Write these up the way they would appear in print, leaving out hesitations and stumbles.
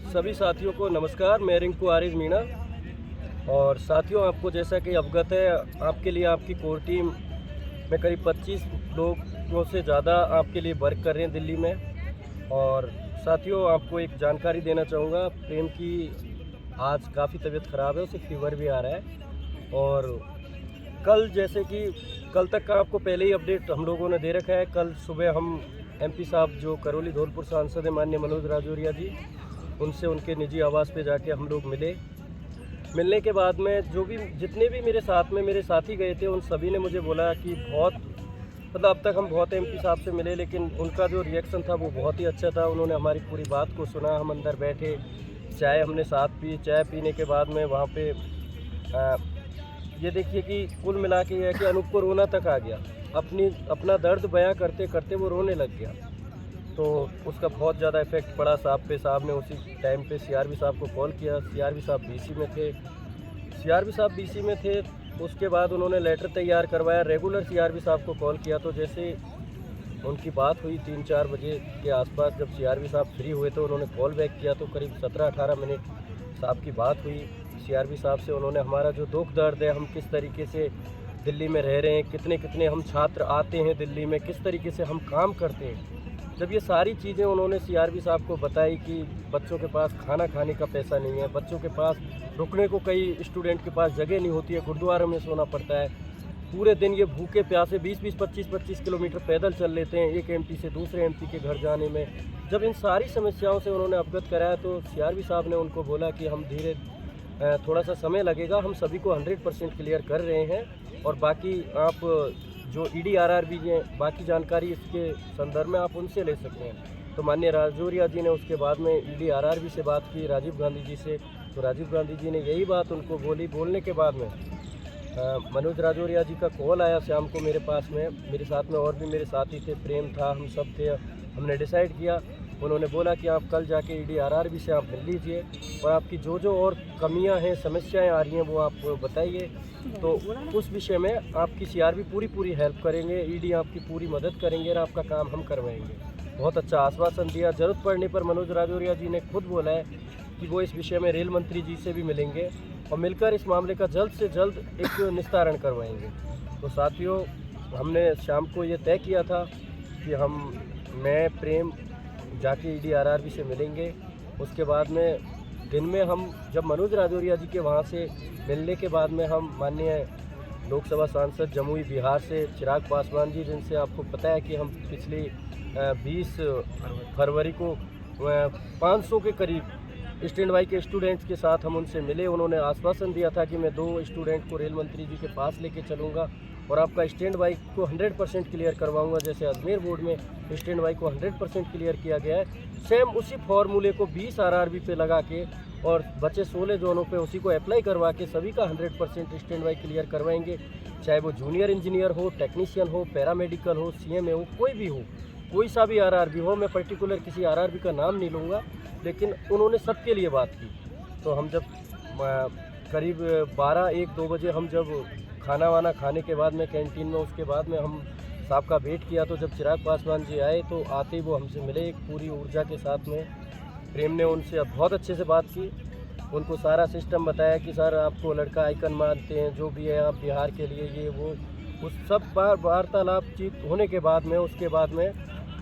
सभी साथियों को नमस्कार। मैं रिंकू आरिज मीणा। और साथियों, आपको जैसा कि अवगत है, आपके लिए आपकी कोर टीम में करीब 25 लोगों से ज़्यादा आपके लिए वर्क कर रहे हैं दिल्ली में। और साथियों, आपको एक जानकारी देना चाहूँगा। प्रेम की आज काफ़ी तबीयत ख़राब है, उसे फीवर भी आ रहा है। और कल, जैसे कि कल तक का आपको पहले ही अपडेट हम लोगों ने दे रखा है, कल सुबह हम एमपी साहब जो करौली धौलपुर सांसद हैं माननीय मनोज राजौरिया जी, उनसे उनके निजी आवास पे जाके हम लोग मिले। मिलने के बाद में जितने भी मेरे साथ में मेरे साथी गए थे, उन सभी ने मुझे बोला कि अब तक हम बहुत एमपी साहब से मिले, लेकिन उनका जो रिएक्शन था वो बहुत ही अच्छा था। उन्होंने हमारी पूरी बात को सुना। हम अंदर बैठे, चाय हमने साथ पी। चाय पीने के बाद में वहाँ पे ये देखिए कि कुल मिला के ये है कि अनूप को रोना तक आ गया। अपना दर्द बयां करते करते वो रोने लग गया। तो उसका बहुत ज़्यादा इफेक्ट पड़ा साहब पे। साहब ने उसी टाइम पे सीआरबी साहब को कॉल किया। सीआरबी साहब बीसी में थे। उसके बाद उन्होंने लेटर तैयार करवाया। रेगुलर सीआरबी साहब को कॉल किया। तो जैसे उनकी बात हुई 3-4 बजे के आसपास, जब सीआरबी साहब फ्री हुए तो उन्होंने कॉल बैक किया। तो करीब 17-18 मिनट साहब की बात हुई सीआरबी साहब से। उन्होंने हमारा जो दुख दर्द है, हम किस तरीके से दिल्ली में रह रहे हैं, कितने हम छात्र आते हैं दिल्ली में, किस तरीके से हम काम करते हैं, जब ये सारी चीज़ें उन्होंने सीआरबी साहब को बताई कि बच्चों के पास खाना खाने का पैसा नहीं है, बच्चों के पास रुकने को, कई स्टूडेंट के पास जगह नहीं होती है, गुरुद्वारा में सोना पड़ता है, पूरे दिन ये भूखे प्यासे 20-20, 25-25 किलोमीटर पैदल चल लेते हैं एक एमपी से दूसरे एमपी के घर जाने में। जब इन सारी समस्याओं से उन्होंने अवगत कराया तो सीआरबी साहब ने उनको बोला कि हम थोड़ा सा समय लगेगा, हम सभी को 100% क्लियर कर रहे हैं। और बाकी आप जो ED-RRB हैं, बाकी जानकारी इसके संदर्भ में आप उनसे ले सकते हैं। तो माननीय राजौरिया जी ने उसके बाद में ED-RRB से बात की, राजीव गांधी जी से। तो राजीव गांधी जी ने यही बात उनको बोली। बोलने के बाद में मनोज राजौरिया जी का कॉल आया शाम को मेरे पास में। मेरे साथ में और भी मेरे साथी थे, प्रेम था, हम सब थे। हमने डिसाइड किया, उन्होंने बोला कि आप कल जाके ED-RRB से आप मिल लीजिए और आपकी जो और कमियां हैं, समस्याएं आ रही हैं, वो आप बताइए। तो उस विषय में आपकी सीआरबी पूरी हेल्प करेंगे, ED आपकी पूरी मदद करेंगे और आपका काम हम करवाएंगे। बहुत अच्छा आश्वासन दिया। ज़रूरत पड़ने पर मनोज राजौरिया जी ने खुद बोला है कि वो इस विषय में रेल मंत्री जी से भी मिलेंगे और मिलकर इस मामले का जल्द से जल्द एक निस्तारण करवाएंगे। तो साथियों, हमने शाम को ये तय किया था कि मैं प्रेम जाके ED-RRB से मिलेंगे। उसके बाद में दिन में हम जब मनोज राजौरिया जी के वहाँ से मिलने के बाद में हम माननीय लोकसभा सांसद जमुई बिहार से चिराग पासवान जी, जिनसे आपको पता है कि हम पिछली 20 फरवरी को 500 के करीब स्टैंड बाई के स्टूडेंट्स के साथ हम उनसे मिले। उन्होंने आश्वासन दिया था कि मैं 2 स्टूडेंट को रेल मंत्री जी के पास लेके चलूँगा और आपका स्टैंड बाई को 100% क्लियर करवाऊंगा। जैसे अजमेर बोर्ड में स्टैंड बाई को 100% क्लियर किया गया है, सेम उसी फॉर्मूले को 20 RRB पे लगा के और बचे 16 जोनों पे उसी को अप्लाई करवा के सभी का 100% स्टैंड बाई क्लियर करवाएंगे। चाहे वो जूनियर इंजीनियर हो, टेक्नीशियन हो, पैरामेडिकल हो, CMA हो, कोई भी हो, कोई सा भी RRB हो। मैं पर्टिकुलर किसी RRB का नाम नहीं लूँगा, लेकिन उन्होंने सबके लिए बात की। तो हम जब करीब 12-1-2 बजे हम जब खाना वाना खाने के बाद में कैंटीन में, उसके बाद में हम साहब का वेट किया, तो जब चिराग पासवान जी आए तो आते ही वो हमसे मिले एक पूरी ऊर्जा के साथ में। प्रेम ने उनसे बहुत अच्छे से बात की, उनको सारा सिस्टम बताया कि सर आपको लड़का आइकन मानते हैं, जो भी है आप बिहार के लिए ये वो। उस सब वार्तालाप होने के बाद में, उसके बाद में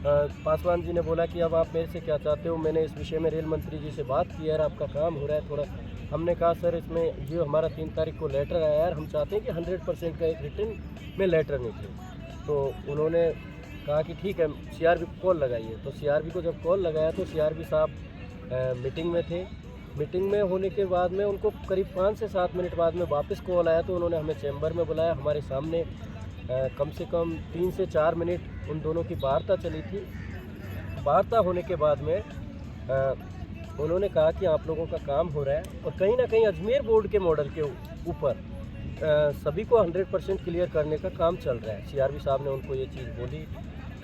पासवान जी ने बोला कि अब आप मेरे से क्या चाहते हो। मैंने इस विषय में रेल मंत्री जी से बात की, यार आपका काम हो रहा है थोड़ा। हमने कहा सर, इसमें जो हमारा 3 तारीख को लेटर आया यार, हम चाहते हैं कि 100% का एक रिटर्न में लेटर निकले। तो उन्होंने कहा कि ठीक है, सीआरबी को कॉल लगाइए। तो सीआरबी को जब कॉल लगाया तो सीआरबी साहब मीटिंग में थे। मीटिंग में होने के बाद में उनको करीब 5 से 7 मिनट बाद में वापस कॉल आया। तो उन्होंने हमें चैम्बर में बुलाया। हमारे सामने कम से कम 3 से 4 मिनट उन दोनों की वार्ता चली थी। वार्ता होने के बाद में उन्होंने कहा कि आप लोगों का काम हो रहा है और कहीं ना कहीं अजमेर बोर्ड के मॉडल के ऊपर सभी को 100% क्लियर करने का काम चल रहा है। सीआरबी साहब ने उनको ये चीज़ बोली।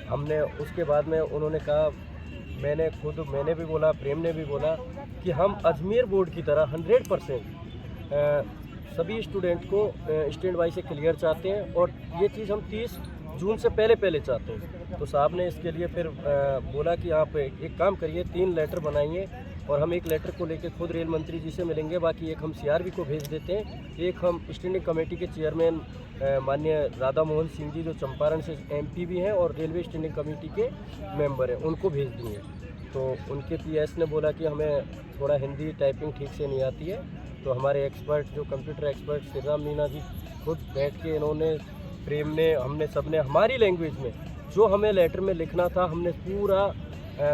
हमने उसके बाद में उन्होंने कहा, मैंने भी बोला, प्रेम ने भी बोला कि हम अजमेर बोर्ड की तरह 100% सभी स्टूडेंट को स्टैंड बाई से क्लियर चाहते हैं और ये चीज़ हम 30 जून से पहले चाहते हैं। तो साहब ने इसके लिए फिर बोला कि आप एक काम करिए, 3 लेटर बनाइए और हम एक लेटर को लेकर खुद रेल मंत्री जी से मिलेंगे, बाकी एक हम सीआरबी को भेज देते हैं, एक हम स्टैंडिंग कमेटी के चेयरमैन माननीय राधा मोहन सिंह जी जो चंपारण से एमपी भी हैं और रेलवे स्टैंडिंग कमेटी के मेंबर हैं, उनको भेज देंगे। तो उनके पीएस ने बोला कि हमें थोड़ा हिंदी टाइपिंग ठीक से नहीं आती है, तो हमारे एक्सपर्ट जो कंप्यूटर एक्सपर्ट श्री राम मीना जी खुद बैठ के इन्होंने प्रेम ने हमने सब ने हमारी लैंग्वेज में जो हमें लेटर में लिखना था हमने पूरा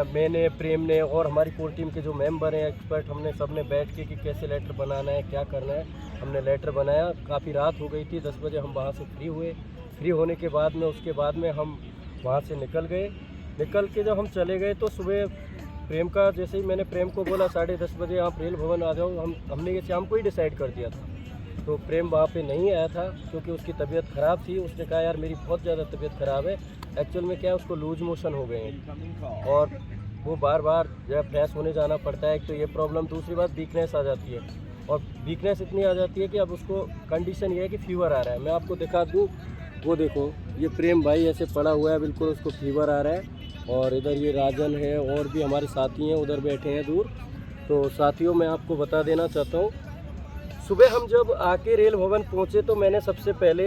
मैंने प्रेम ने और हमारी कोर टीम के जो मेंबर हैं एक्सपर्ट हमने सब ने बैठ के कि कैसे लेटर बनाना है क्या करना है, हमने लेटर बनाया। काफ़ी रात हो गई थी, 10 बजे हम वहाँ से फ्री हुए। फ्री होने के बाद में उसके बाद में हम वहाँ से निकल गए। निकल के जब हम चले गए तो सुबह प्रेम का जैसे ही मैंने प्रेम को बोला 10:30 बजे आप रेल भवन आ जाओ, हमने ये शाम को ही डिसाइड कर दिया था। तो प्रेम वहाँ पे नहीं आया था क्योंकि उसकी तबीयत ख़राब थी। उसने कहा यार मेरी बहुत ज़्यादा तबीयत ख़राब है, एक्चुअल में क्या है उसको लूज मोशन हो गए हैं और वो बार बार जब फ्रेश होने जाना पड़ता है। एक तो ये प्रॉब्लम, दूसरी बात वीकनेस आ जाती है और वीकनेस इतनी आ जाती है कि अब उसको कंडीशन ये है कि फीवर आ रहा है। मैं आपको दिखा दूँ, वो देखो ये प्रेम भाई ऐसे पड़ा हुआ है, बिल्कुल उसको फीवर आ रहा है। और इधर ये राजन है और भी हमारे साथी हैं उधर बैठे हैं दूर। तो साथियों मैं आपको बता देना चाहता हूँ, सुबह हम जब आके रेल भवन पहुँचे तो मैंने सबसे पहले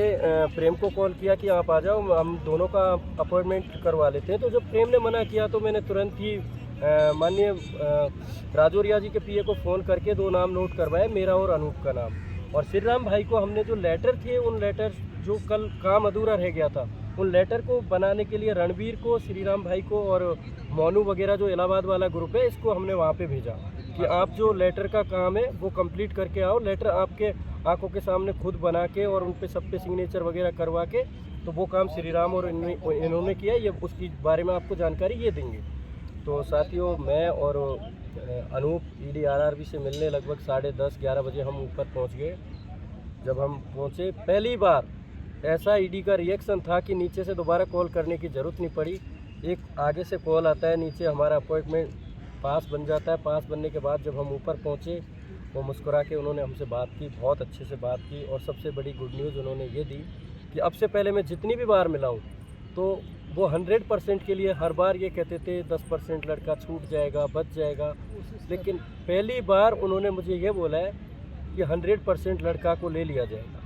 प्रेम को कॉल किया कि आप आ जाओ, हम दोनों का अपॉइंटमेंट करवा लेते हैं। तो जब प्रेम ने मना किया तो मैंने तुरंत ही माननीय राजौरिया जी के पीए को फ़ोन करके 2 नाम नोट करवाए, मेरा और अनूप का नाम। और श्री राम भाई को हमने जो लेटर थे, उन लेटर जो कल काम अधूरा रह गया था, उन लेटर को बनाने के लिए रणवीर को, श्री राम भाई को और मोनू वगैरह जो इलाहाबाद वाला ग्रुप है, इसको हमने वहाँ पे भेजा कि आप जो लेटर का काम है वो कंप्लीट करके आओ। लेटर आपके आंखों के सामने खुद बना के और उन पे सब पे सिग्नेचर वगैरह करवा के, तो वो काम श्री राम और इन्होंने किया। ये उसकी बारे में आपको जानकारी ये देंगे। तो साथियों मैं और अनूप ईडी आरआरबी से मिलने लगभग 10:30-11 बजे हम ऊपर पहुँच गए। जब हम पहुँचे पहली बार ऐसा ईडी का रिएक्शन था कि नीचे से दोबारा कॉल करने की ज़रूरत नहीं पड़ी। एक आगे से कॉल आता है, नीचे हमारा अपॉइंटमेंट पास बन जाता है। पास बनने के बाद जब हम ऊपर पहुँचे, वो मुस्कुरा के उन्होंने हमसे बात की, बहुत अच्छे से बात की। और सबसे बड़ी गुड न्यूज़ उन्होंने ये दी कि अब से पहले मैं जितनी भी बार मिला हूँ तो वो 100% के लिए हर बार ये कहते थे 10% लड़का छूट जाएगा, बच जाएगा, लेकिन पहली बार उन्होंने मुझे ये बोला है कि 100% लड़का को ले लिया जाएगा।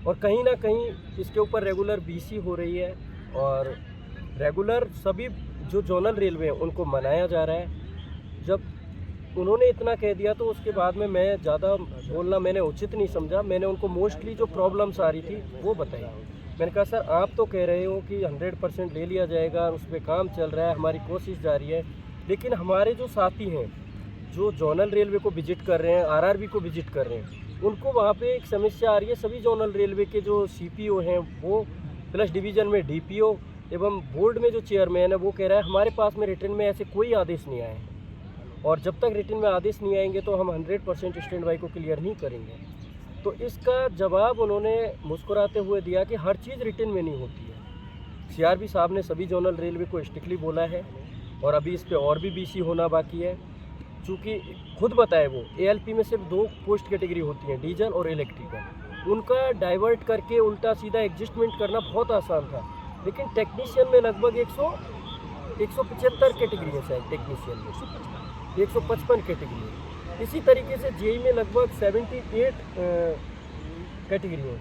और कहीं ना कहीं इसके ऊपर रेगुलर बीसी हो रही है और रेगुलर सभी जो जोनल रेलवे हैं उनको मनाया जा रहा है। जब उन्होंने इतना कह दिया तो उसके बाद में मैं ज़्यादा बोलना मैंने उचित नहीं समझा। मैंने उनको मोस्टली जो प्रॉब्लम्स आ रही थी वो बताई। मैंने कहा सर आप तो कह रहे हो कि 100% ले लिया जाएगा, उस पर काम चल रहा है, हमारी कोशिश जारी है, लेकिन हमारे जो साथी हैं जो जोनल रेलवे को विजिट कर रहे हैं, आरआरबी को विजिट कर रहे हैं, उनको वहाँ पे एक समस्या आ रही है। सभी जोनल रेलवे के जो सीपीओ हैं वो प्लस डिवीज़न में डीपीओ एवं बोर्ड में जो चेयरमैन है वो कह रहा है हमारे पास में रिटर्न में ऐसे कोई आदेश नहीं आए हैं और जब तक रिटर्न में आदेश नहीं आएंगे तो हम 100% स्टैंड बाई को क्लियर नहीं करेंगे। तो इसका जवाब उन्होंने मुस्कुराते हुए दिया कि हर चीज़ रिटर्न में नहीं होती है। सीआरबी साहब ने सभी जोनल रेलवे को स्ट्रिक्टली बोला है और अभी इस पर और भी बीसी होना बाकी है। चूँकि खुद बताए वो एएलपी में सिर्फ 2 पोस्ट कैटेगरी होती हैं, डीजल और इलेक्ट्रिकल। उनका डाइवर्ट करके उल्टा सीधा एडजस्टमेंट करना बहुत आसान था, लेकिन टेक्नीशियन में लगभग 175 कैटेगरी है, शायद टेक्नीशियन में 155 कैटेगरी है। इसी तरीके से जेई में लगभग 78 कैटेगरी है।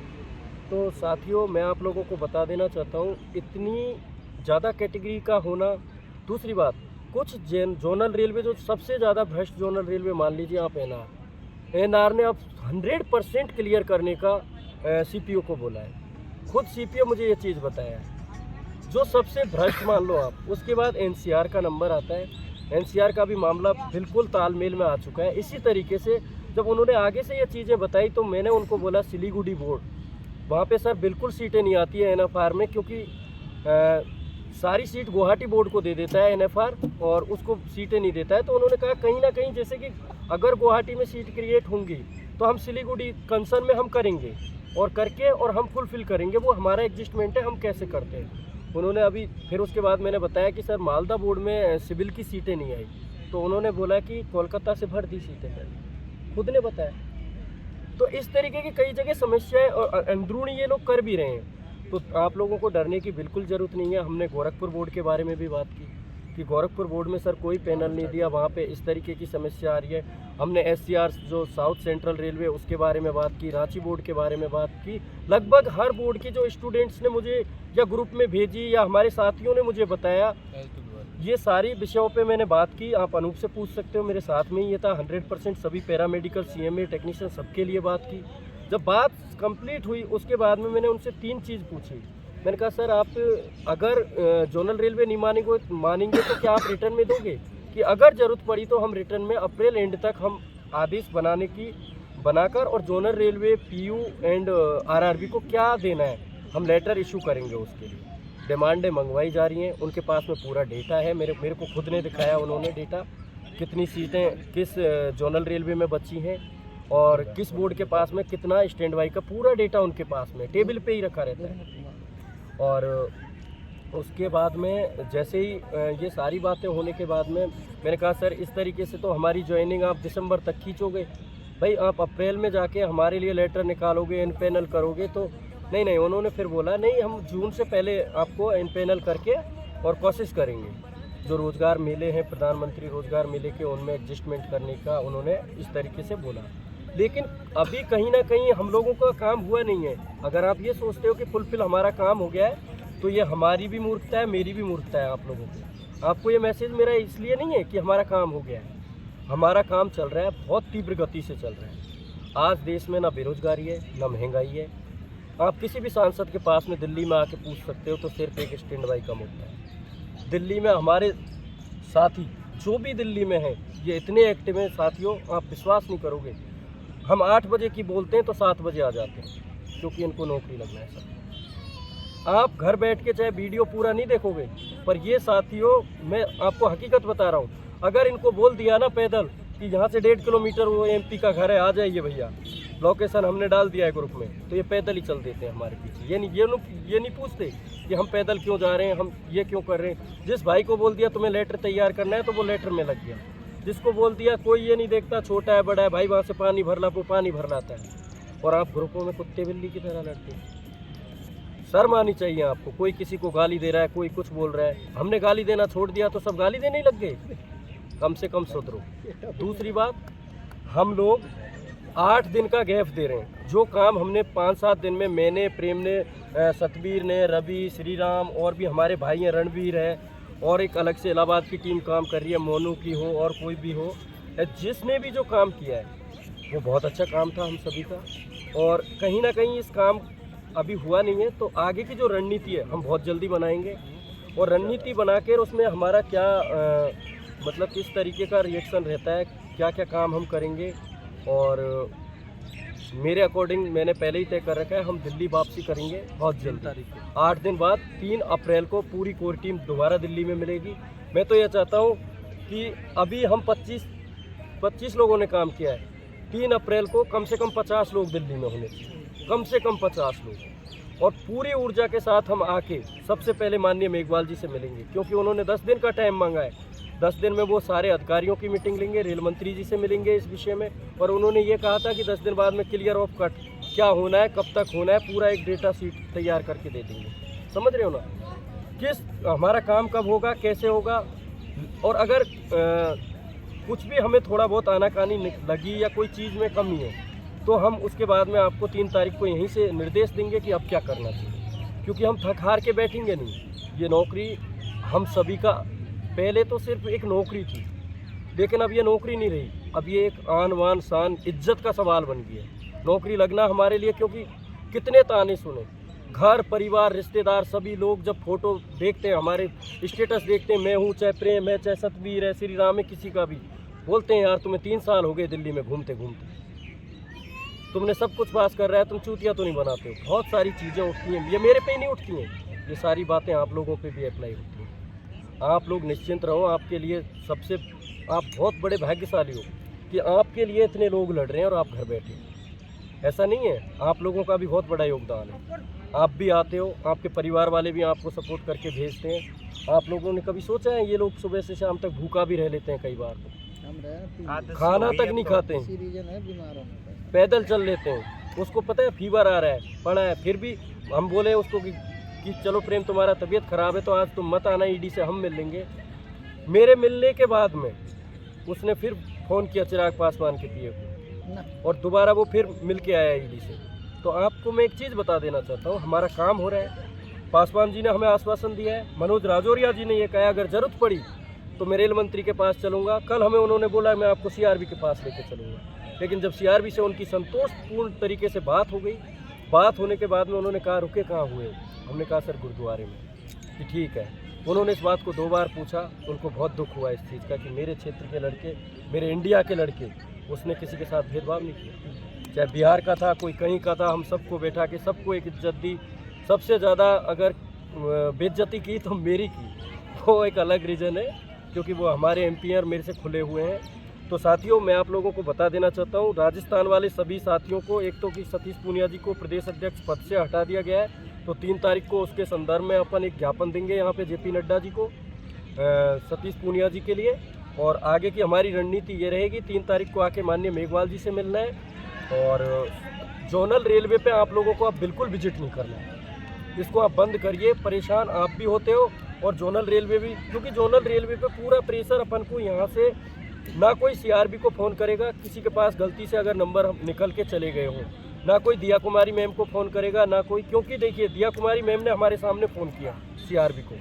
तो साथियों मैं आप लोगों को बता देना चाहता हूँ इतनी ज़्यादा कैटेगरी का होना। दूसरी बात, कुछ जोनल रेलवे जो सबसे ज़्यादा भ्रष्ट जोनल रेलवे मान लीजिए आप एनआर ने अब 100% क्लियर करने का सीपीओ को बोला है। खुद सीपीओ मुझे ये चीज़ बताया है जो सबसे भ्रष्ट मान लो आप। उसके बाद एनसीआर का नंबर आता है, एनसीआर का भी मामला बिल्कुल तालमेल में आ चुका है। इसी तरीके से जब उन्होंने आगे से ये चीज़ें बताई तो मैंने उनको बोला सिलीगुड़ी बोर्ड, वहाँ पे सर बिल्कुल सीटें नहीं आती है एनएफआर में, क्योंकि सारी सीट गुवाहाटी बोर्ड को दे देता है एनएफआर और उसको सीटें नहीं देता है। तो उन्होंने कहा कहीं ना कहीं जैसे कि अगर गुवाहाटी में सीट क्रिएट होंगी तो हम सिलीगुड़ी कंसर्न में हम करेंगे और करके और हम फुलफिल करेंगे, वो हमारा एडजस्टमेंट है, हम कैसे करते हैं। उन्होंने अभी फिर उसके बाद मैंने बताया कि सर मालदा बोर्ड में सिविल की सीटें नहीं आई, तो उन्होंने बोला कि कोलकाता से भर दी सीटें, पहले खुद ने बताया। तो इस तरीके की कई जगह समस्याएं और अंदरूनी ये लोग कर भी रहे हैं। तो आप लोगों को डरने की बिल्कुल ज़रूरत नहीं है। हमने गोरखपुर बोर्ड के बारे में भी बात की, कि गोरखपुर बोर्ड में सर कोई पैनल नहीं दिया, वहाँ पे इस तरीके की समस्या आ रही है। हमने SCR जो साउथ सेंट्रल रेलवे उसके बारे में बात की, रांची बोर्ड के बारे में बात की। लगभग हर बोर्ड के जो स्टूडेंट्स ने मुझे या ग्रुप में भेजी या हमारे साथियों ने मुझे बताया, ये सारी विषयों पे मैंने बात की। आप अनूप से पूछ सकते हो, मेरे साथ में ही ये था। 100% सभी पैरामेडिकल, CMA टेक्नीशियन सबके लिए बात की। जब बात कंप्लीट हुई उसके बाद में मैंने उनसे 3 चीज़ पूछी। मैंने कहा सर आप अगर जोनल रेलवे नहीं मानेंगे तो क्या आप रिटर्न में दोगे, कि अगर ज़रूरत पड़ी तो हम रिटर्न में अप्रैल एंड तक हम आदेश बनाकर और zonal railway PU and RRB को क्या देना है हम लेटर इशू करेंगे। उसके लिए डिमांडें मंगवाई जा रही हैं, उनके पास में पूरा डेटा है। मेरे को खुद ने दिखाया उन्होंने डेटा, कितनी सीटें किस जोनल रेलवे में बची हैं और किस बोर्ड के पास में कितना स्टैंड बाई का पूरा डेटा उनके पास में टेबल पे ही रखा रहता है। और उसके बाद में जैसे ही ये सारी बातें होने के बाद में मैंने कहा सर इस तरीके से तो हमारी ज्वाइनिंग आप दिसंबर तक खींचोगे, भाई आप अप्रैल में जाके हमारे लिए लेटर निकालोगे, इनपैनल करोगे तो नहीं। उन्होंने फिर बोला नहीं, हम जून से पहले आपको इनपैनल करके और कोशिश करेंगे। जो रोज़गार मेले हैं, प्रधानमंत्री रोज़गार मेले के, उनमें एडजस्टमेंट करने का उन्होंने इस तरीके से बोला। लेकिन अभी कहीं ना कहीं हम लोगों का काम हुआ नहीं है। अगर आप ये सोचते हो कि फुलफिल हमारा काम हो गया है तो ये हमारी भी मूर्खता है, मेरी भी मूर्खता है आप लोगों की। आपको ये मैसेज मेरा इसलिए नहीं है कि हमारा काम हो गया है, हमारा काम चल रहा है, बहुत तीव्र गति से चल रहा है। आज देश में ना बेरोजगारी है ना महंगाई है। आप किसी भी सांसद के पास में दिल्ली में आके पूछ सकते हो तो सिर्फ एक स्टैंड बाई कम होता है। दिल्ली में हमारे साथी जो भी दिल्ली में हैं ये इतने एक्टिव हैं साथियों, आप विश्वास नहीं करोगे। हम 8 बजे की बोलते हैं तो 7 बजे आ जाते हैं, क्योंकि इनको नौकरी लगना है सर। आप घर बैठ के चाहे वीडियो पूरा नहीं देखोगे, पर ये साथियों मैं आपको हकीकत बता रहा हूँ, अगर इनको बोल दिया ना पैदल कि यहाँ से 1.5 किलोमीटर वो MP का घर है, आ जाइए भैया, लोकेशन हमने डाल दिया है ग्रुप में, तो ये पैदल ही चल देते हैं हमारे पीछे। ये नहीं पूछते कि हम पैदल क्यों जा रहे हैं, हम ये क्यों कर रहे हैं। जिस भाई को बोल दिया तुम्हें लेटर तैयार करना है तो वो लेटर में लग गया। जिसको बोल दिया कोई ये नहीं देखता, छोटा है बड़ा है, भाई वहाँ से पानी भर ला, वो पानी भर लाता है। और आप ग्रुपों में कुत्ते बिल्ली की तरह लड़ते हैं। शर्म आनी चाहिए आपको। कोई किसी को गाली दे रहा है, कोई कुछ बोल रहा है, हमने गाली देना छोड़ दिया तो सब गाली देने ही लग गए। कम से कम सुधरो। दूसरी बात, हम लोग 8 दिन का गैप दे रहे हैं। जो काम हमने 5-7 दिन में, मैंने, प्रेम ने, सतबीर ने, रवि, श्री राम और भी हमारे भाई हैं, रणवीर है, और एक अलग से इलाहाबाद की टीम काम कर रही है, मोनू की हो और कोई भी हो, जिसने भी जो काम किया है वो बहुत अच्छा काम था हम सभी का। और कहीं ना कहीं इस काम अभी हुआ नहीं है, तो आगे की जो रणनीति है हम बहुत जल्दी बनाएंगे। और रणनीति बनाकर उसमें हमारा क्या मतलब किस तरीके का रिएक्शन रहता है, क्या क्या काम हम करेंगे। और मेरे अकॉर्डिंग मैंने पहले ही तय कर रखा है, हम दिल्ली वापसी करेंगे बहुत जल्दी। 8 दिन बाद 3 अप्रैल को पूरी कोर टीम दोबारा दिल्ली में मिलेगी। मैं तो यह चाहता हूँ कि अभी हम 25 लोगों ने काम किया है, 3 अप्रैल को कम से कम 50 लोग दिल्ली में होने चाहिए, कम से कम 50 लोग। और पूरी ऊर्जा के साथ हम आके सबसे पहले माननीय मेघवाल जी से मिलेंगे, क्योंकि उन्होंने 10 दिन का टाइम मांगा है। 10 दिन में वो सारे अधिकारियों की मीटिंग लेंगे, रेल मंत्री जी से मिलेंगे इस विषय में। और उन्होंने ये कहा था कि 10 दिन बाद में क्लियर ऑफ कट क्या होना है, कब तक होना है, पूरा एक डेटा शीट तैयार करके दे देंगे। समझ रहे हो ना, किस हमारा काम कब होगा, कैसे होगा। और अगर कुछ भी हमें थोड़ा बहुत आनाकानी लगी या कोई चीज़ में कमी है तो हम उसके बाद में आपको 3 तारीख को यहीं से निर्देश देंगे कि अब क्या करना चाहिए। क्योंकि हम थक हार के बैठेंगे नहीं। ये नौकरी हम सभी का पहले तो सिर्फ एक नौकरी थी, लेकिन अब ये नौकरी नहीं रही, अब ये एक आन वान शान इज्जत का सवाल बन गया है नौकरी लगना हमारे लिए। क्योंकि कितने ताने सुने, घर परिवार रिश्तेदार सभी लोग जब फोटो देखते हैं, हमारे स्टेटस देखते हैं, मैं हूँ चाहे प्रेम है चाहे सतबीर है, श्री राम है, किसी का भी, बोलते हैं यार तुम्हें 3 साल हो गए दिल्ली में घूमते घूमते, तुमने सब कुछ पास कर रहा है, तुम चूतिया तो नहीं बनाते हो। बहुत सारी चीज़ें उठती हैं, ये मेरे पे ही नहीं उठती हैं, ये सारी बातें आप लोगों पे भी अप्लाई होती हैं। आप लोग निश्चिंत रहो, आपके लिए सबसे आप बहुत बड़े भाग्यशाली हो कि आपके लिए इतने लोग लड़ रहे हैं और आप घर बैठे। ऐसा नहीं है, आप लोगों का भी बहुत बड़ा योगदान है। आप भी आते हो, आपके परिवार वाले भी आपको सपोर्ट करके भेजते हैं। आप लोगों ने कभी सोचा है ये लोग सुबह से शाम तक भूखा भी रह लेते हैं, कई बार तो खाना तक नहीं खाते हैं, पैदल चल लेते हैं। उसको पता है फीवर आ रहा है, पड़ा है, फिर भी हम बोले उसको कि चलो प्रेम तुम्हारा तबीयत ख़राब है तो आज तुम मत आना, ईडी से हम मिल लेंगे, मेरे मिलने के बाद में उसने फिर फ़ोन किया चिराग पासवान के पीए को और दोबारा वो फिर मिल के आया ईडी से। तो आपको मैं एक चीज़ बता देना चाहता हूँ, हमारा काम हो रहा है। पासवान जी ने हमें आश्वासन दिया है, मनोज राजौरिया जी ने ये कहा अगर ज़रूरत पड़ी तो मैं रेल मंत्री के पास चलूँगा। कल हमें उन्होंने बोला मैं आपको सीआरबी के पास लेके चलूँगा, लेकिन जब सीआरबी से उनकी संतोषपूर्ण तरीके से बात हो गई, बात होने के बाद में उन्होंने कहा रुके कहाँ हुए, हमने कहा सर गुरुद्वारे में, कि ठीक है। उन्होंने इस बात को 2 बार पूछा, उनको बहुत दुख हुआ इस चीज़ का कि मेरे क्षेत्र के लड़के, मेरे इंडिया के लड़के, उसने किसी के साथ भेदभाव नहीं किया, चाहे बिहार का था, कोई कहीं का था, हम सबको बैठा के सबको एक इज्जत दी। सबसे ज़्यादा अगर बेइज्जती की तो मेरी की, वो एक अलग रीज़न है क्योंकि वो हमारे एमपी और मेरे से खुले हुए हैं। तो साथियों, मैं आप लोगों को बता देना चाहता हूँ, राजस्थान वाले सभी साथियों को, एक तो कि सतीश पूनिया जी को प्रदेश अध्यक्ष पद से हटा दिया गया है, तो 3 तारीख को उसके संदर्भ में अपन एक ज्ञापन देंगे यहाँ पे जेपी नड्डा जी को, सतीश पूनिया जी के लिए। और आगे की हमारी रणनीति ये रहेगी, 3 तारीख को आके माननीय मेघवाल जी से मिलना है और जोनल रेलवे पे आप लोगों को अब बिल्कुल विजिट नहीं करना है, इसको आप बंद करिए। परेशान आप भी होते हो और जोनल रेलवे भी, क्योंकि जोनल रेलवे पे पूरा प्रेशर अपन को यहाँ से, ना कोई सीआरबी को फ़ोन करेगा किसी के पास गलती से अगर नंबर निकल के चले गए हों, ना कोई दिया कुमारी मैम को फ़ोन करेगा, ना कोई, क्योंकि देखिए दिया कुमारी मैम ने हमारे सामने फ़ोन किया सीआरबी को,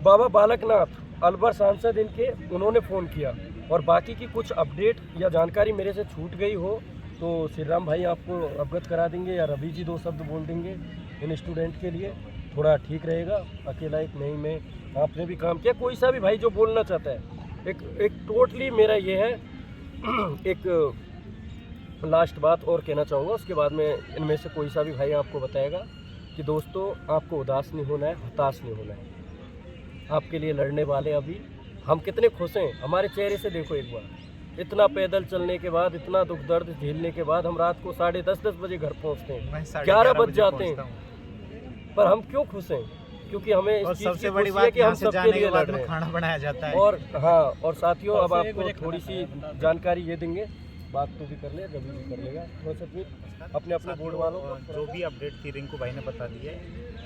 बाबा बालकनाथ अलवर सांसद इनके, उन्होंने फ़ोन किया, और बाकी की कुछ अपडेट या जानकारी मेरे से छूट गई हो तो श्री राम भाई आपको अवगत करा देंगे, या रवि जी 2 शब्द बोल देंगे इन स्टूडेंट के लिए, थोड़ा ठीक रहेगा। अकेला एक नहीं, में आपने भी काम किया, कोई सा भी भाई जो बोलना चाहता है, एक टोटली मेरा ये है। एक लास्ट बात और कहना चाहूँगा, उसके बाद में इनमें से कोई सा भी भाई आपको बताएगा कि दोस्तों आपको उदास नहीं होना है, हताश नहीं होना है, आपके लिए लड़ने वाले अभी हम कितने खुश हैं। हमारे चेहरे से देखो एक बार, इतना पैदल चलने के बाद, इतना दुख दर्द झेलने के बाद हम रात को 10:30 बजे घर पहुँचते हैं, 11 बज जाते हैं, पर हम क्यों खुश हैं? क्योंकि हमें इस चीज़ की खुशी है कि हम सबके लिए लड़ रहे हैं, खाना बनाया जाता है। और हाँ, और साथियों अब आपको थोड़ी सी जानकारी ये देंगे, बात तो भी कर ले, रवि भी कर लेगा, अपने अपने बोर्ड वालों को जो भी अपडेट थी रिंकू भाई ने बता दी है,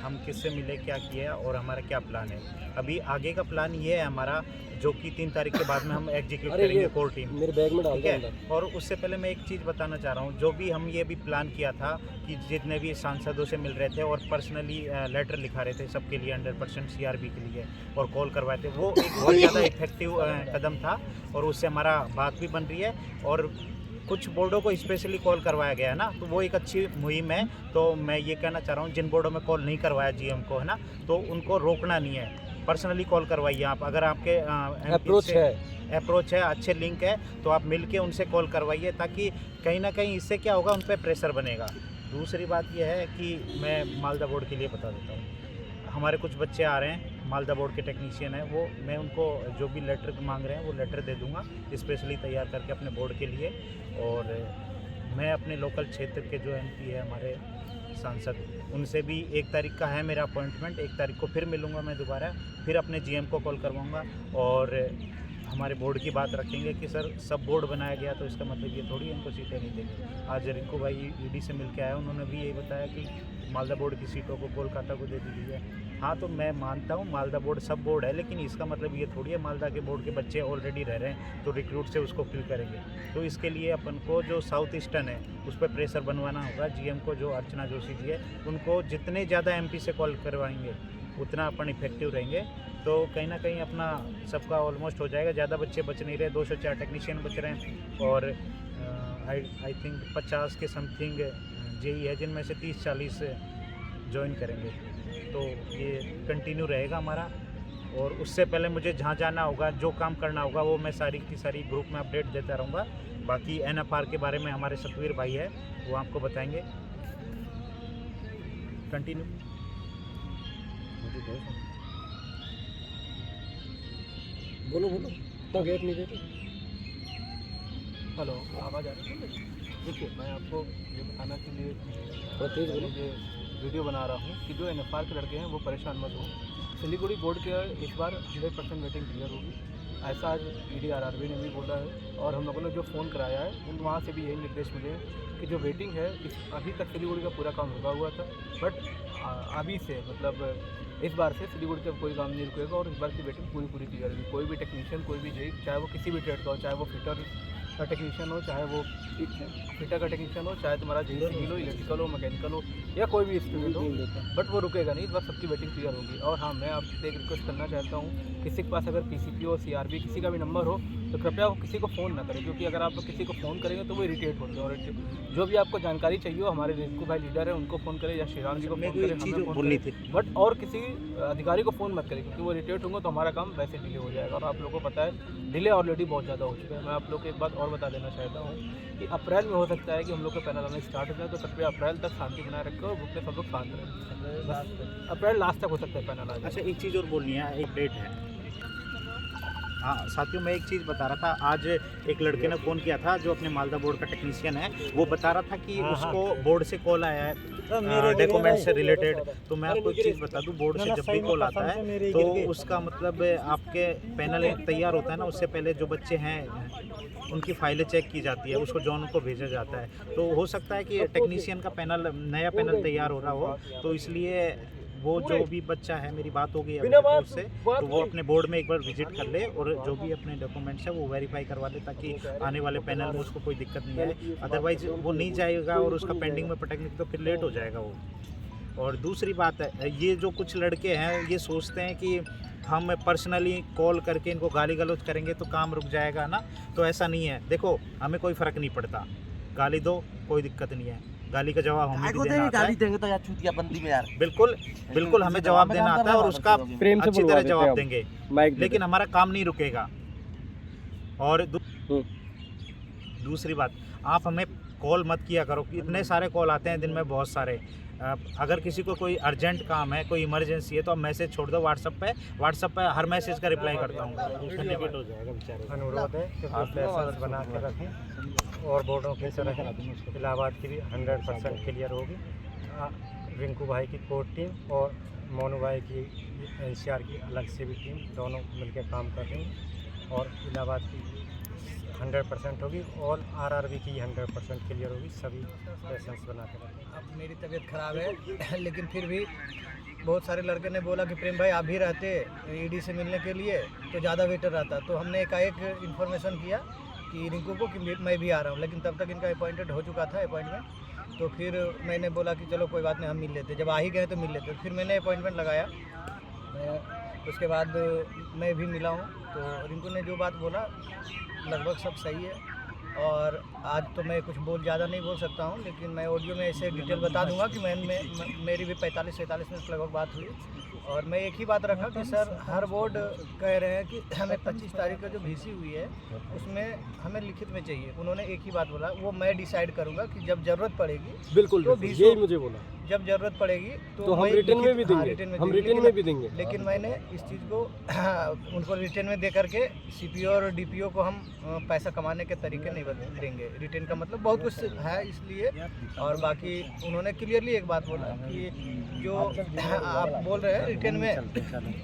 हम किससे मिले, क्या किया और हमारा क्या प्लान है। अभी आगे का प्लान ये है हमारा, जो कि 3 तारीख के बाद में हम एग्जीक्यूट करेंगे कोर टीम, मेरे बैग में डाल, ठीक है। और उससे पहले मैं एक चीज़ बताना चाह रहा हूँ, जो भी हम ये भी प्लान किया था कि जितने भी सांसदों से मिल रहे थे और पर्सनली लेटर लिखा रहे थे सबके लिए 100% सीआरबी के लिए और कॉल करवाए थे, वो एक बहुत ज़्यादा इफेक्टिव कदम था और उससे हमारा बात भी बन रही है। और कुछ बोर्डों को स्पेशली कॉल करवाया गया है ना, तो वो एक अच्छी मुहिम है। तो मैं ये कहना चाह रहा हूँ, जिन बोर्डों में कॉल नहीं करवाया जीएम को, है ना, तो उनको रोकना नहीं है, पर्सनली कॉल करवाइए आप। अगर आपके अप्रोच है, अच्छे लिंक है, तो आप मिल के उनसे कॉल करवाइए, ताकि कहीं ना कहीं इससे क्या होगा, उन पर प्रेशर बनेगा। दूसरी बात यह है कि मैं मालदा बोर्ड के लिए बता देता हूँ, हमारे कुछ बच्चे आ रहे हैं, मालदा बोर्ड के टेक्नीशियन हैं, वो मैं उनको जो भी लेटर मांग रहे हैं वो लेटर दे दूंगा स्पेशली तैयार करके अपने बोर्ड के लिए। और मैं अपने लोकल क्षेत्र के जो एमपी है हमारे सांसद, उनसे भी 1 तारीख का है मेरा अपॉइंटमेंट, 1 तारीख को फिर मिलूंगा मैं दोबारा, फिर अपने जीएम को कॉल करवाऊंगा और हमारे बोर्ड की बात रखेंगे कि सर सब बोर्ड बनाया गया तो इसका मतलब ये थोड़ी इनको सीटें नहीं देंगे। आज रिंकू भाई ईडी से मिल के आया, उन्होंने भी यही बताया कि मालदा बोर्ड की सीटों को कोलकाता को दे दी गई है। हाँ, तो मैं मानता हूँ मालदा बोर्ड सब बोर्ड है, लेकिन इसका मतलब ये थोड़ी है मालदा के बोर्ड के बच्चे ऑलरेडी रह रहे हैं तो रिक्रूट से उसको फिल करेंगे। तो इसके लिए अपन को जो साउथ ईस्टर्न है उस पर प्रेशर बनवाना होगा। जीएम को जो अर्चना जोशी जी है, उनको जितने ज़्यादा एमपी से कॉल करवाएंगे उतना अपन इफेक्टिव रहेंगे, तो कहीं ना कहीं अपना सबका ऑलमोस्ट हो जाएगा। ज़्यादा बच्चे बच नहीं रहे, 204 टेक्नीशियन बच रहे हैं और आई थिंक 50 के समथिंग जेई है, जिनमें से 30-40 ज्वाइन करेंगे। तो ये कंटिन्यू रहेगा हमारा। और उससे पहले मुझे जहाँ जाना होगा, जो काम करना होगा, वो मैं सारी की सारी ग्रुप में अपडेट देता रहूँगा। बाकी एनएफआर के बारे में हमारे सतवीर भाई है, वो आपको बताएंगे। कंटिन्यू बोलो तो गेट नहीं देते। हेलो, आवाज़ आ रही है? देखिए, मैं आपको ये बताना के लिए ये वीडियो बना रहा हूँ कि जो एनएफआर के लड़के हैं वो परेशान मत हो। सिलीगुड़ी बोर्ड के इस बार 100% वेटिंग क्लियर होगी, ऐसा आज ईडी आरआरबी ने भी बोला है। और हम लोगों ने जो फ़ोन कराया है उन वहाँ से भी यही निर्देश मिले हैं कि जो वेटिंग है, अभी तक सिलीगुड़ी का पूरा काम रुका हुआ था, बट अभी से मतलब इस बार से सिलीगुड़ी से कोई काम नहीं रुकेगा और इस बार की वेटिंग पूरी क्लियर होगी। कोई भी टेक्नीशियन, कोई भी जेई, चाहे वो किसी भी ट्रेड का हो, चाहे वो फिटर का टेक्नीशियन हो, चाहे वो फिटर का टेक्नीशियन हो, चाहे तुम्हारा जेई सिविल हो, इलेक्ट्रिकल हो, मैकेनिकल हो या कोई भी स्टूडेंट हो, बट वो रुकेगा नहीं। इस बार सबकी वेटिंग क्लियर होगी। और हाँ, मैं आपसे एक रिक्वेस्ट करना चाहता हूँ, किसी के पास अगर पीसीपी और सीआरबी किसी का भी नंबर हो तो कृपया वो किसी को फ़ोन ना करें, क्योंकि अगर आप किसी को फ़ोन करेंगे तो वो इरिटेट होते हैं। और जो भी आपको जानकारी चाहिए हो, हमारे रिंकू भाई लीडर है, उनको फ़ोन करें या श्रीराम जी को फ़ोन करें, हमें फ़ोन करें, बट और किसी अधिकारी को फ़ोन मत करें, क्योंकि वो इरिटेट होंगे तो हमारा काम वैसे डिले हो जाएगा। और आप लोगों को पता है डिले ऑलरेडी बहुत ज़्यादा हो चुका है। मैं आप लोग को एक बात और बता देना चाहता हूँ कि अप्रैल में हो सकता है कि हम लोग का पैनल आना स्टार्ट हो जाए, तो कृपया अप्रैल तक शांति बनाए रखें और ग्रुप में सब लोग शांत रहें। अप्रैल लास्ट तक हो सकता है पैनल आ जाए। अच्छा, एक चीज़ और बोलनी है, एक डेट है। हाँ साथियों, मैं एक चीज़ बता रहा था। आज एक लड़के ने फ़ोन किया था जो अपने मालदा बोर्ड का टेक्नीशियन है। वो बता रहा था कि उसको बोर्ड से कॉल आया है डॉक्यूमेंट से रिलेटेड। तो मैं आपको एक चीज़ बता दूं, बोर्ड से जब भी कॉल आता है तो उसका मतलब आपके पैनल तैयार होता है ना, उससे पहले जो बच्चे हैं उनकी फाइलें चेक की जाती है, उसको जॉन को भेजा जाता है। तो हो सकता है कि टेक्नीशियन का पैनल, नया पैनल तैयार हो रहा हो, तो इसलिए वो जो भी बच्चा है, मेरी बात हो गई है उससे, तो वो अपने बोर्ड में एक बार विजिट कर ले और जो भी अपने डॉक्यूमेंट्स है वो वेरीफाई करवा ले, ताकि आने वाले पैनल में उसको कोई दिक्कत नहीं आए। अदरवाइज वो नहीं जाएगा और उसका पेंडिंग में पटकने तो फिर लेट हो जाएगा वो। और दूसरी बात है, ये जो कुछ लड़के हैं ये सोचते हैं कि हम पर्सनली कॉल करके इनको गाली गलौज करेंगे तो काम रुक जाएगा ना, तो ऐसा नहीं है। देखो, हमें कोई फ़र्क नहीं पड़ता, गाली दो, कोई दिक्कत नहीं है, गाली का जवाब हमें भी देना आता है। गाली देंगे तो यार चूतिया बंदी में यार। बिल्कुल बिल्कुल, हमें जवाब देना आता है और उसका प्रेम से अच्छी तरह जवाब देंगे, माइक लेकिन हमारा काम नहीं रुकेगा। और दूसरी बात, आप हमें कॉल मत किया करो, इतने सारे कॉल आते हैं दिन में, बहुत सारे। अगर किसी को कोई अर्जेंट काम है, कोई इमरजेंसी है, तो आप मैसेज छोड़ दो व्हाट्सएप पे हर मैसेज का रिप्लाई करता हूँ। धन्यवाद। हो जाएगा बेचारे। अनुरोध है कि आप लाइसेंस बना के रखें और बोर्डों की तरह इलाहाबाद की भी 100% क्लियर होगी। रिंकू भाई की कोर टीम और मोनू भाई की एनसीआर की अलग से भी टीम, दोनों मिलकर काम कर रही हैं और इलाहाबाद की 100% होगी और आरआरबी की 100% क्लियर होगी। सभी लाइसेंस बना के रखें। अब मेरी तबीयत ख़राब है लेकिन फिर भी बहुत सारे लड़के ने बोला कि प्रेम भाई आप भी रहते ईडी से मिलने के लिए तो ज़्यादा बेटर रहता। तो हमने एकाएक इन्फॉर्मेशन किया कि रिंकू को कि मैं भी आ रहा हूँ, लेकिन तब तक इनका अपॉइंटेड हो चुका था अपॉइंटमेंट। तो फिर मैंने बोला कि चलो कोई बात नहीं, हम मिल लेते, जब आ ही गए तो मिल लेते। फिर मैंने अपॉइंटमेंट लगाया, उसके बाद मैं भी मिला हूँ। तो रिंकू ने जो बात बोला लगभग सब सही है। और आज तो मैं कुछ ज़्यादा नहीं बोल सकता हूँ, लेकिन मैं ऑडियो में ऐसे डिटेल बता दूंगा कि मेरी भी 45-47 मिनट लगभग बात हुई। और मैं एक ही बात रखा कि सर हर बोर्ड कह रहे हैं कि हमें 25 तारीख का जो VC हुई है उसमें हमें लिखित में चाहिए। उन्होंने एक ही बात बोला, वो मैं डिसाइड करूंगा कि जब ज़रूरत पड़ेगी बिल्कुल तो यही मुझे बोला, जब ज़रूरत पड़ेगी तो हम रिटर्न में भी देंगे, हम रिटर्न में भी देंगे। लेकिन मैंने इस चीज़ को उनको रिटर्न में दे करके CPO और DPO को हम पैसा कमाने के तरीके नहीं देंगे। रिटर्न का मतलब बहुत कुछ है इसलिए। और बाकी उन्होंने क्लियरली एक बात बोला कि जो आप बोल रहे हैं रिटर्न में,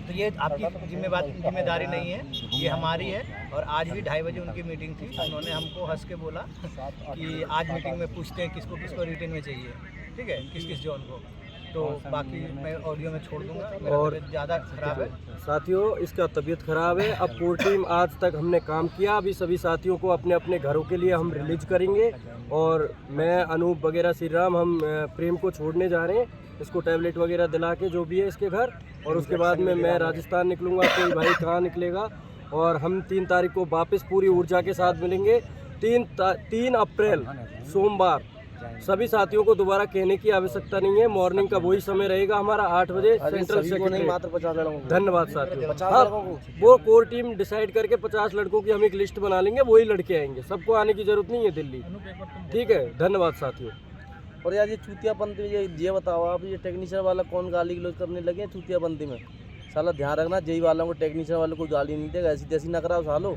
तो ये आपकी जिम्मेदारी नहीं है, ये हमारी है। और आज भी 2:30 बजे उनकी मीटिंग थी, उन्होंने हमको हंस के बोला कि आज मीटिंग में पूछते हैं किसको किसको रिटर्न में चाहिए, ठीक है, किस जोन को। तो बाकी मैं ऑडियो में छोड़ दूंगा, मेरा और तबीयत ज़्यादा ख़राब है। साथियों, इसका तबीयत ख़राब है। अब कोर टीम आज तक हमने काम किया, अभी सभी साथियों को अपने अपने घरों के लिए हम रिलीज करेंगे। और मैं, अनूप वगैरह, श्रीराम, हम प्रेम को छोड़ने जा रहे हैं, इसको टैबलेट वगैरह दिला के जो भी है इसके घर। और उसके बाद में मैं राजस्थान निकलूँगा, कोई भाई कहाँ निकलेगा। और हम 3 तारीख को वापस पूरी ऊर्जा के साथ मिलेंगे। 3 अप्रैल सोमवार। सभी साथियों को दोबारा कहने की आवश्यकता नहीं है, मॉर्निंग का वही समय रहेगा हमारा 8 बजे सेंट्रल सेक्रेटरी। मात्र 50 लड़कों को। धन्यवाद साथियों। 50 हाँ, लड़कों को वो कोर टीम डिसाइड करके 50 लड़कों की हम एक लिस्ट बना लेंगे, वही लड़के आएंगे, सबको आने की जरूरत नहीं है दिल्ली। ठीक है, धन्यवाद साथियों। और यार ये चूतियापंथी में ये बताओ आप, ये टेक्नीशियन वाला कौन गाली गलौज करने लगे हैं चूतियापंथी में? साला ध्यान रखना, जेई वालों को टेक्नीशियन वालों को गाली नहीं देगा, ऐसी तैसी ना कराओ सालो।